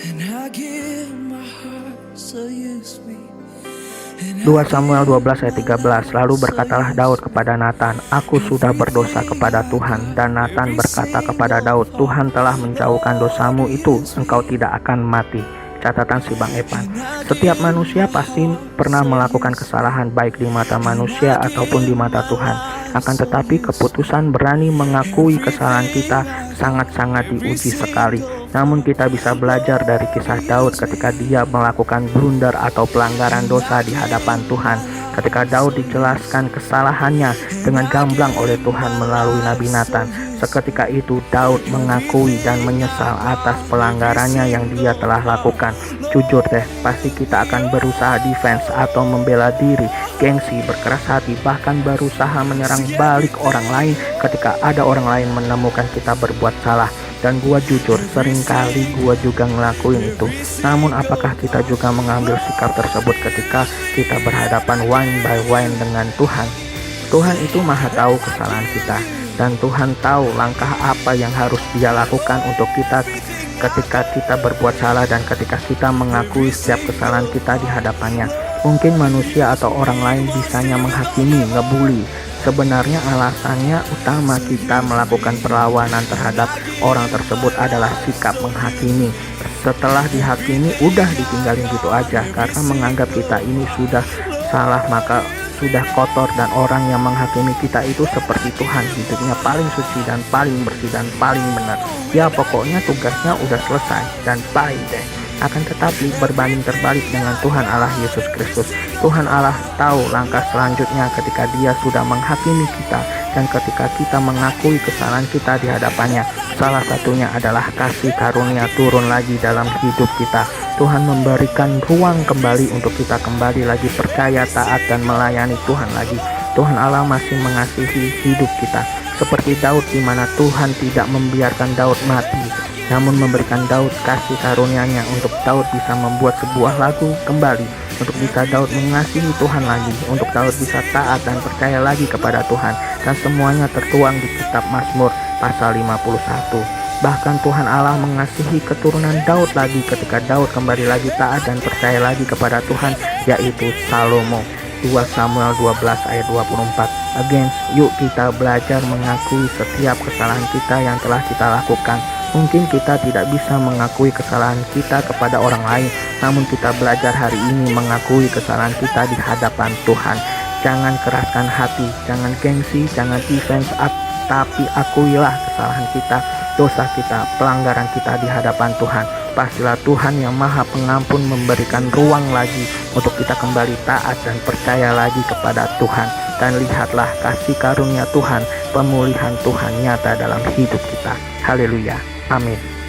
and I give my heart so use me. 2 Samuel 12 ayat 13. Lalu berkatalah Daud kepada Nathan, "Aku sudah berdosa kepada Tuhan." Dan Nathan berkata kepada Daud, "Tuhan telah menjauhkan dosamu itu, engkau tidak akan mati." Catatan si Bang Epan. Setiap manusia pasti pernah melakukan kesalahan baik di mata manusia ataupun di mata Tuhan. Akan tetapi keputusan berani mengakui kesalahan kita sangat-sangat diuji sekali. Namun kita bisa belajar dari kisah Daud ketika dia melakukan blunder atau pelanggaran dosa di hadapan Tuhan. Ketika Daud dijelaskan kesalahannya dengan gamblang oleh Tuhan melalui Nabi Nathan, seketika itu Daud mengakui dan menyesal atas pelanggarannya yang dia telah lakukan. Jujur deh, pasti kita akan berusaha defense atau membela diri, gengsi, berkeras hati, bahkan berusaha menyerang balik orang lain ketika ada orang lain menemukan kita berbuat salah. Dan gua jujur, seringkali gua juga ngelakuin itu. Namun apakah kita juga mengambil sikap tersebut ketika kita berhadapan one by one dengan Tuhan? Tuhan itu maha tahu kesalahan kita, dan Tuhan tahu langkah apa yang harus Dia lakukan untuk kita ketika kita berbuat salah dan ketika kita mengakui setiap kesalahan kita di hadapannya. Mungkin manusia atau orang lain bisanya menghakimi, ngebully. Sebenarnya alasannya utama kita melakukan perlawanan terhadap orang tersebut adalah sikap menghakimi. Setelah dihakimi udah ditinggalin gitu aja, karena menganggap kita ini sudah salah, maka sudah kotor, dan orang yang menghakimi kita itu seperti Tuhan, hidupnya paling suci dan paling bersih dan paling benar. Ya pokoknya tugasnya udah selesai dan bye deh. Akan tetapi berbanding terbalik dengan Tuhan Allah Yesus Kristus. Tuhan Allah tahu langkah selanjutnya ketika Dia sudah menghakimi kita dan ketika kita mengakui kesalahan kita di hadapannya. Salah satunya adalah kasih karunia turun lagi dalam hidup kita. Tuhan memberikan ruang kembali untuk kita kembali lagi percaya, taat, dan melayani Tuhan lagi. Tuhan Allah masih mengasihi hidup kita. Seperti Daud, di mana Tuhan tidak membiarkan Daud mati, namun memberikan Daud kasih karunia-Nya untuk Daud bisa membuat sebuah lagu kembali, untuk bisa Daud mengasihi Tuhan lagi, untuk Daud bisa taat dan percaya lagi kepada Tuhan. Dan semuanya tertuang di kitab Mazmur pasal 51. Bahkan Tuhan Allah mengasihi keturunan Daud lagi ketika Daud kembali lagi taat dan percaya lagi kepada Tuhan, yaitu Salomo. 2 Samuel 12 ayat 24. Again, yuk kita belajar mengakui setiap kesalahan kita yang telah kita lakukan. Mungkin kita tidak bisa mengakui kesalahan kita kepada orang lain, namun kita belajar hari ini mengakui kesalahan kita di hadapan Tuhan. Jangan keraskan hati, jangan gengsi, jangan defense up, tapi akuilah kesalahan kita, dosa kita, pelanggaran kita di hadapan Tuhan. Pastilah Tuhan yang maha pengampun memberikan ruang lagi untuk kita kembali taat dan percaya lagi kepada Tuhan. Dan lihatlah kasih karunia Tuhan, pemulihan Tuhan nyata dalam hidup kita. Haleluya. Amin.